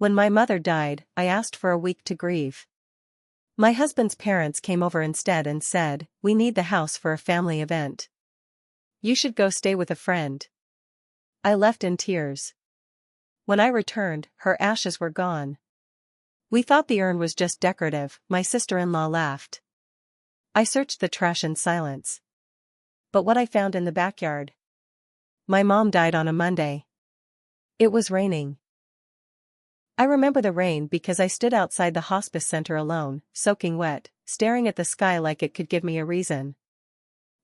When my mother died, I asked for a week to grieve. My husband's parents came over instead and said, "We need the house for a family event. You should go stay with a friend." I left in tears. When I returned, her ashes were gone. "We thought the urn was just decorative," my sister-in-law laughed. I searched the trash in silence. But what I found in the backyard? My mom died on a Monday. It was raining. I remember the rain because I stood outside the hospice center alone, soaking wet, staring at the sky like it could give me a reason.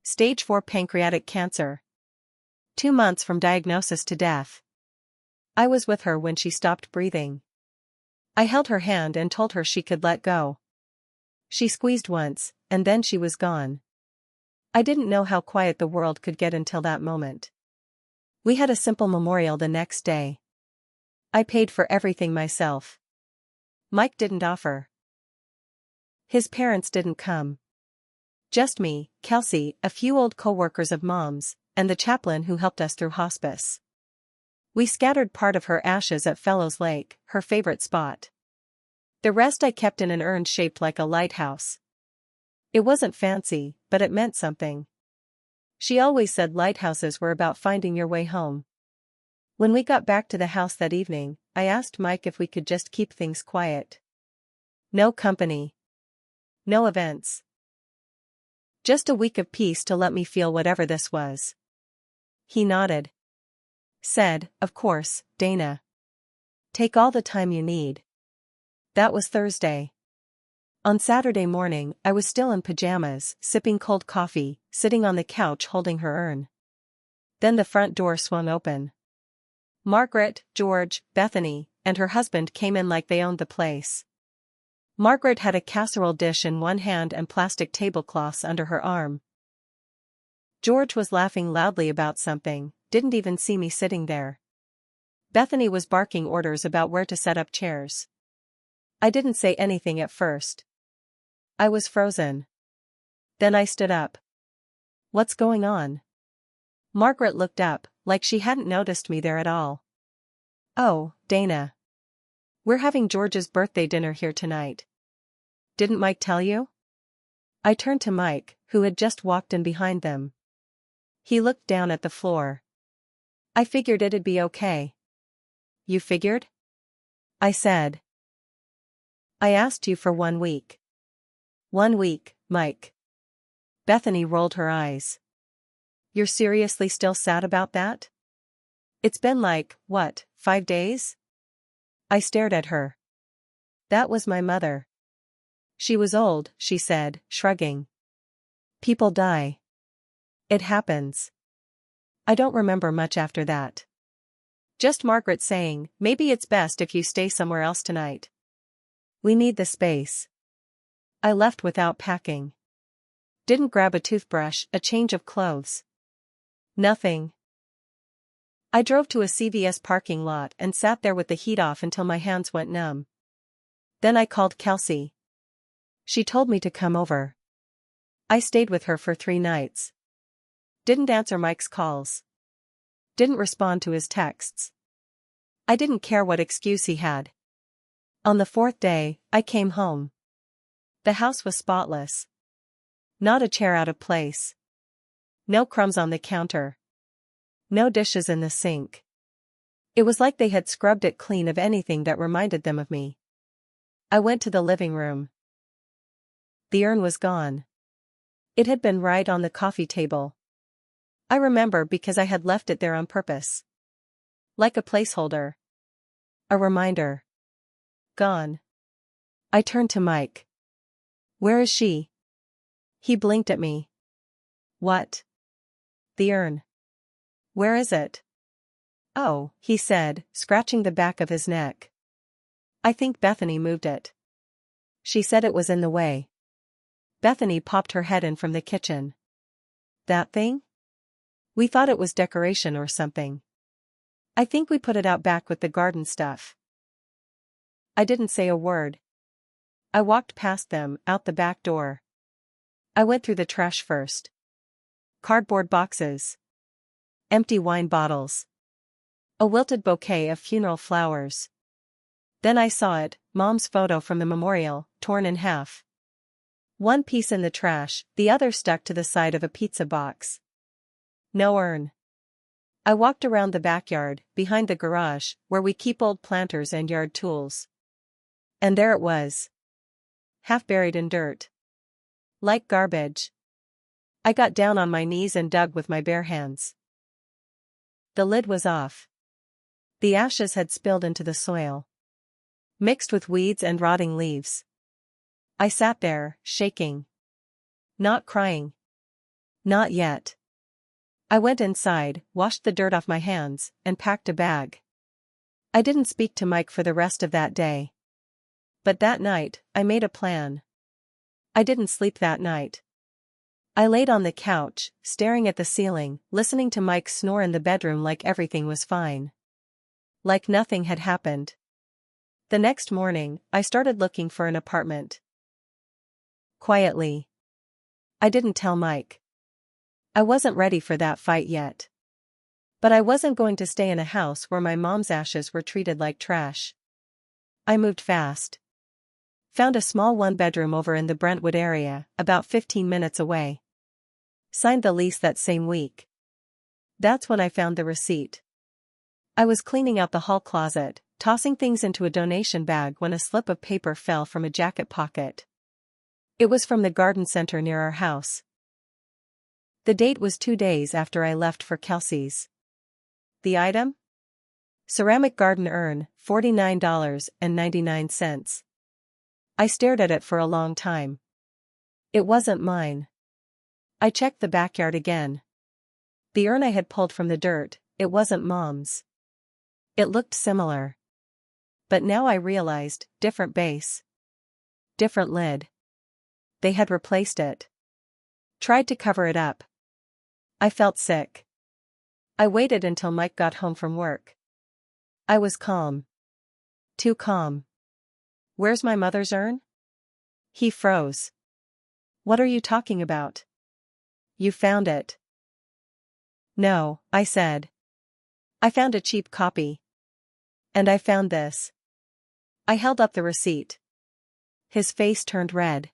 Stage 4 pancreatic cancer. 2 months from diagnosis to death. I was with her when she stopped breathing. I held her hand and told her she could let go. She squeezed once, and then she was gone. I didn't know how quiet the world could get until that moment. We had a simple memorial the next day. I paid for everything myself. Mike didn't offer. His parents didn't come. Just me, Kelsey, a few old co-workers of Mom's, and the chaplain who helped us through hospice. We scattered part of her ashes at Fellows Lake, her favorite spot. The rest I kept in an urn shaped like a lighthouse. It wasn't fancy, but it meant something. She always said lighthouses were about finding your way home. When we got back to the house that evening, I asked Mike if we could just keep things quiet. No company. No events. Just a week of peace to let me feel whatever this was. He nodded. Said, "Of course, Dana. Take all the time you need." That was Thursday. On Saturday morning, I was still in pajamas, sipping cold coffee, sitting on the couch holding her urn. Then the front door swung open. Margaret, George, Bethany, and her husband came in like they owned the place. Margaret had a casserole dish in one hand and plastic tablecloths under her arm. George was laughing loudly about something, didn't even see me sitting there. Bethany was barking orders about where to set up chairs. I didn't say anything at first. I was frozen. Then I stood up. "What's going on?" Margaret looked up, like she hadn't noticed me there at all. "Oh, Dana. We're having George's birthday dinner here tonight. Didn't Mike tell you?" I turned to Mike, who had just walked in behind them. He looked down at the floor. "I figured it'd be okay." "You figured?" I said. "I asked you for 1 week." 1 week, Mike." Bethany rolled her eyes. "You're seriously still sad about that? It's been like, what, 5 days?" I stared at her. "That was my mother. She was old," she said, shrugging. "People die. It happens." I don't remember much after that. Just Margaret saying, "Maybe it's best if you stay somewhere else tonight. We need the space." I left without packing. Didn't grab a toothbrush, a change of clothes. Nothing. I drove to a CVS parking lot and sat there with the heat off until my hands went numb. Then I called Kelsey. She told me to come over. I stayed with her for 3 nights. Didn't answer Mike's calls. Didn't respond to his texts. I didn't care what excuse he had. On the 4th day, I came home. The house was spotless. Not a chair out of place. No crumbs on the counter. No dishes in the sink. It was like they had scrubbed it clean of anything that reminded them of me. I went to the living room. The urn was gone. It had been right on the coffee table. I remember because I had left it there on purpose. Like a placeholder. A reminder. Gone. I turned to Mike. "Where is she?" He blinked at me. "What?" "The urn. Where is it?" "Oh," he said, scratching the back of his neck. "I think Bethany moved it. She said it was in the way." Bethany popped her head in from the kitchen. "That thing? We thought it was decoration or something. I think we put it out back with the garden stuff." I didn't say a word. I walked past them, out the back door. I went through the trash first. Cardboard boxes. Empty wine bottles. A wilted bouquet of funeral flowers. Then I saw it, Mom's photo from the memorial, torn in half. One piece in the trash, the other stuck to the side of a pizza box. No urn. I walked around the backyard, behind the garage, where we keep old planters and yard tools. And there it was. Half buried in dirt. Like garbage. I got down on my knees and dug with my bare hands. The lid was off. The ashes had spilled into the soil, mixed with weeds and rotting leaves. I sat there, shaking. Not crying. Not yet. I went inside, washed the dirt off my hands, and packed a bag. I didn't speak to Mike for the rest of that day. But that night, I made a plan. I didn't sleep that night. I laid on the couch, staring at the ceiling, listening to Mike snore in the bedroom like everything was fine. Like nothing had happened. The next morning, I started looking for an apartment. Quietly. I didn't tell Mike. I wasn't ready for that fight yet. But I wasn't going to stay in a house where my mom's ashes were treated like trash. I moved fast. Found a small one-bedroom over in the Brentwood area, about 15 minutes away. Signed the lease that same week. That's when I found the receipt. I was cleaning out the hall closet, tossing things into a donation bag when a slip of paper fell from a jacket pocket. It was from the garden center near our house. The date was 2 days after I left for Kelsey's. The item? Ceramic garden urn, $49.99. I stared at it for a long time. It wasn't mine. I checked the backyard again. The urn I had pulled from the dirt, it wasn't Mom's. It looked similar. But now I realized, different base. Different lid. They had replaced it. Tried to cover it up. I felt sick. I waited until Mike got home from work. I was calm. Too calm. Where's my mother's urn? He froze. What are you talking about? You found it. No, I said. I found a cheap copy. And I found this. I held up the receipt. His face turned red.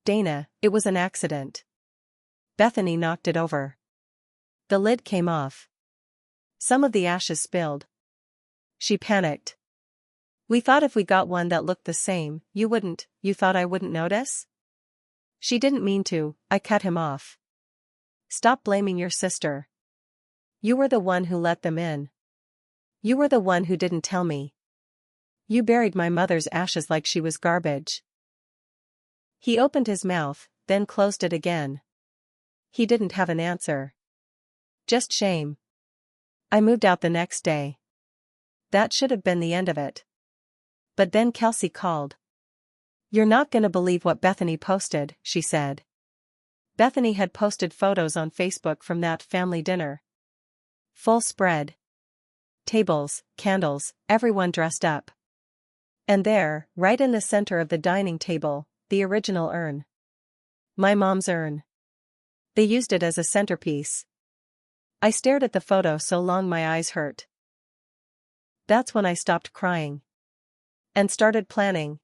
Dana, it was an accident. Bethany knocked it over. The lid came off. Some of the ashes spilled. She panicked. We thought if we got one that looked the same, you thought I wouldn't notice? She didn't mean to, I cut him off. Stop blaming your sister. You were the one who let them in. You were the one who didn't tell me. You buried my mother's ashes like she was garbage. He opened his mouth, then closed it again. He didn't have an answer. Just shame. I moved out the next day. That should have been the end of it. But then Kelsey called. You're not gonna believe what Bethany posted, she said. Bethany had posted photos on Facebook from that family dinner. Full spread. Tables, candles, everyone dressed up. And there, right in the center of the dining table, the original urn. My mom's urn. They used it as a centerpiece. I stared at the photo so long my eyes hurt. That's when I stopped crying. And started planning.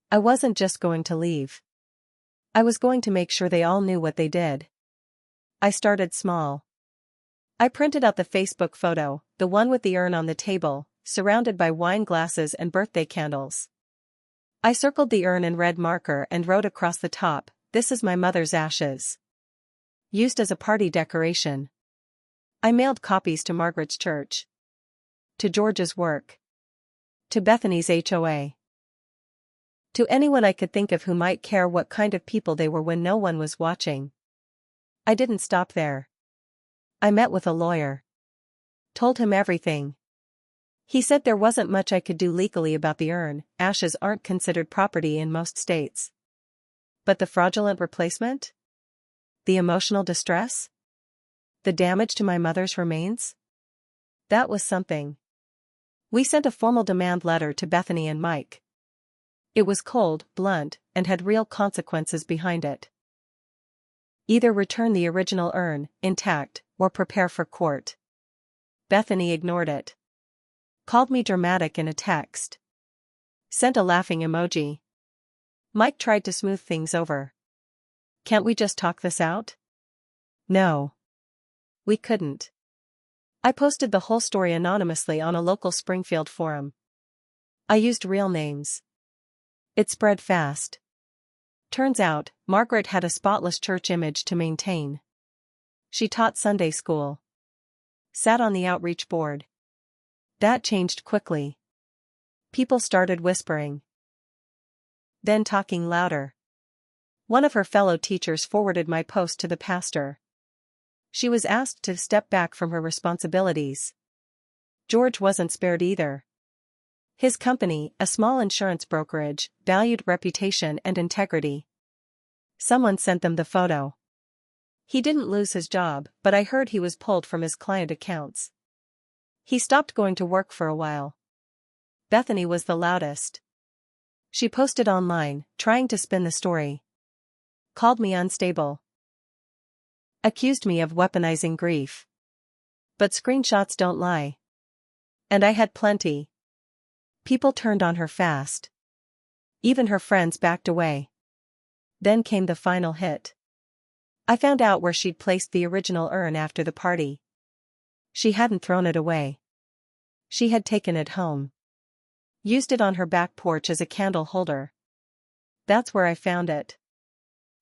I wasn't just going to leave. I was going to make sure they all knew what they did. I started small. I printed out the Facebook photo, the one with the urn on the table, surrounded by wine glasses and birthday candles. I circled the urn in red marker and wrote across the top, "This is my mother's ashes." Used as a party decoration. I mailed copies to Margaret's church. To George's work. To Bethany's HOA. To anyone I could think of who might care what kind of people they were when no one was watching. I didn't stop there. I met with a lawyer. Told him everything. He said there wasn't much I could do legally about the urn, ashes aren't considered property in most states. But the fraudulent replacement? The emotional distress? The damage to my mother's remains? That was something. We sent a formal demand letter to Bethany and Mike. It was cold, blunt, and had real consequences behind it. Either return the original urn, intact, or prepare for court. Bethany ignored it. Called me dramatic in a text. Sent a laughing emoji. Mike tried to smooth things over. Can't we just talk this out? No. We couldn't. I posted the whole story anonymously on a local Springfield forum. I used real names. It spread fast. Turns out, Margaret had a spotless church image to maintain. She taught Sunday school. Sat on the outreach board. That changed quickly. People started whispering. Then talking louder. One of her fellow teachers forwarded my post to the pastor. She was asked to step back from her responsibilities. George wasn't spared either. His company, a small insurance brokerage, valued reputation and integrity. Someone sent them the photo. He didn't lose his job, but I heard he was pulled from his client accounts. He stopped going to work for a while. Bethany was the loudest. She posted online, trying to spin the story. Called me unstable. Accused me of weaponizing grief. But screenshots don't lie. And I had plenty. People turned on her fast. Even her friends backed away. Then came the final hit. I found out where she'd placed the original urn after the party. She hadn't thrown it away. She had taken it home. Used it on her back porch as a candle holder. That's where I found it.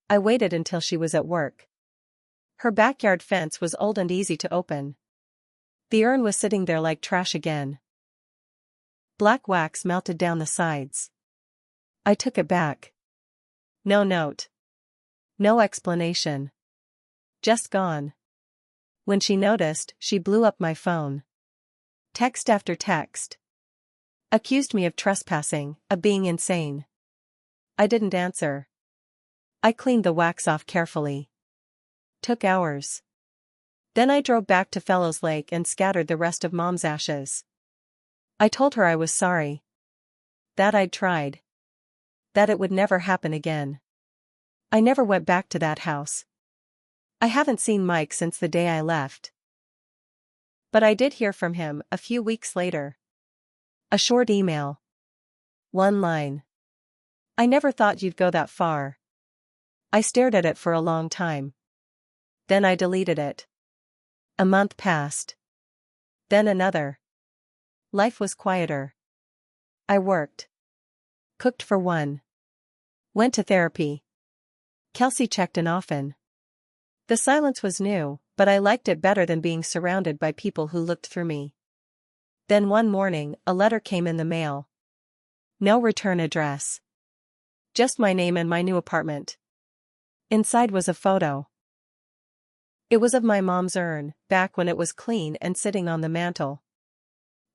I waited until she was at work. Her backyard fence was old and easy to open. The urn was sitting there like trash again. Black wax melted down the sides. I took it back. No note. No explanation. Just gone. When she noticed, she blew up my phone. Text after text. Accused me of trespassing, of being insane. I didn't answer. I cleaned the wax off carefully. Took hours. Then I drove back to Fellows Lake and scattered the rest of Mom's ashes. I told her I was sorry. That I'd tried. That it would never happen again. I never went back to that house. I haven't seen Mike since the day I left. But I did hear from him a few weeks later. A short email. One line. I never thought you'd go that far. I stared at it for a long time. Then I deleted it. A month passed. Then another. Life was quieter. I worked. Cooked for one. Went to therapy. Kelsey checked in often. The silence was new, but I liked it better than being surrounded by people who looked through me. Then one morning, a letter came in the mail. No return address. Just my name and my new apartment. Inside was a photo. It was of my mom's urn, back when it was clean and sitting on the mantel.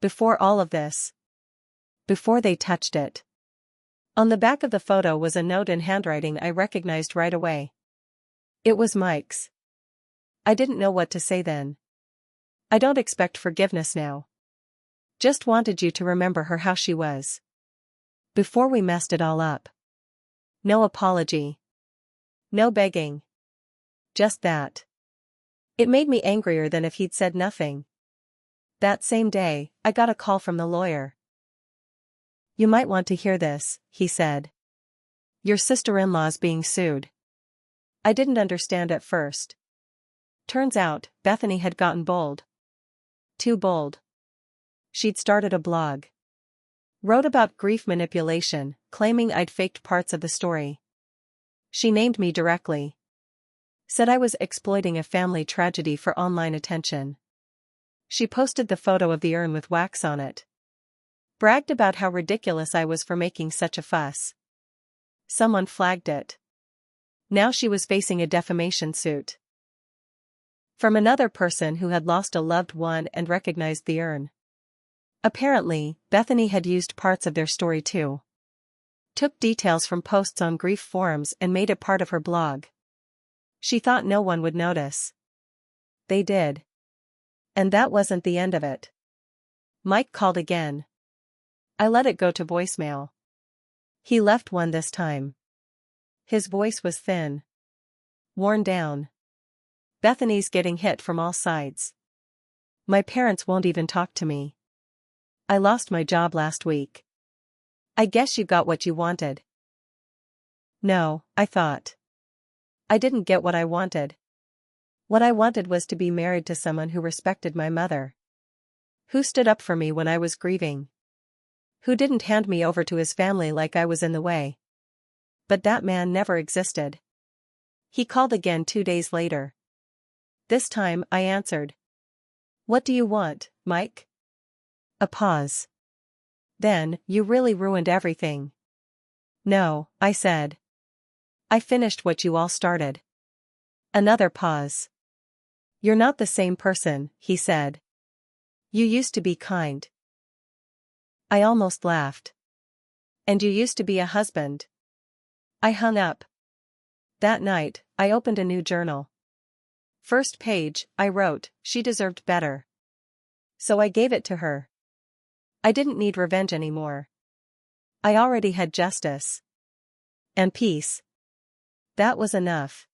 Before all of this. Before they touched it. On the back of the photo was a note in handwriting I recognized right away. It was Mike's. I didn't know what to say then. I don't expect forgiveness now. Just wanted you to remember her how she was. Before we messed it all up. No apology. No begging. Just that. It made me angrier than if he'd said nothing. That same day, I got a call from the lawyer. You might want to hear this, he said. Your sister-in-law's being sued. I didn't understand at first. Turns out, Bethany had gotten bold. Too bold. She'd started a blog. Wrote about grief manipulation, claiming I'd faked parts of the story. She named me directly. Said I was exploiting a family tragedy for online attention. She posted the photo of the urn with wax on it. Bragged about how ridiculous I was for making such a fuss. Someone flagged it. Now she was facing a defamation suit. From another person who had lost a loved one and recognized the urn. Apparently, Bethany had used parts of their story too. Took details from posts on grief forums and made it part of her blog. She thought no one would notice. They did. And that wasn't the end of it. Mike called again. I let it go to voicemail. He left one this time. His voice was thin. Worn down. Bethany's getting hit from all sides. My parents won't even talk to me. I lost my job last week. I guess you got what you wanted. No, I thought. I didn't get what I wanted. What I wanted was to be married to someone who respected my mother. Who stood up for me when I was grieving. Who didn't hand me over to his family like I was in the way. But that man never existed. He called again 2 days later. This time, I answered. What do you want, Mike? A pause. Then, you really ruined everything. No, I said. I finished what you all started. Another pause. You're not the same person, he said. You used to be kind. I almost laughed. And you used to be a husband. I hung up. That night, I opened a new journal. First page, I wrote, she deserved better. So I gave it to her. I didn't need revenge anymore. I already had justice. And peace. That was enough.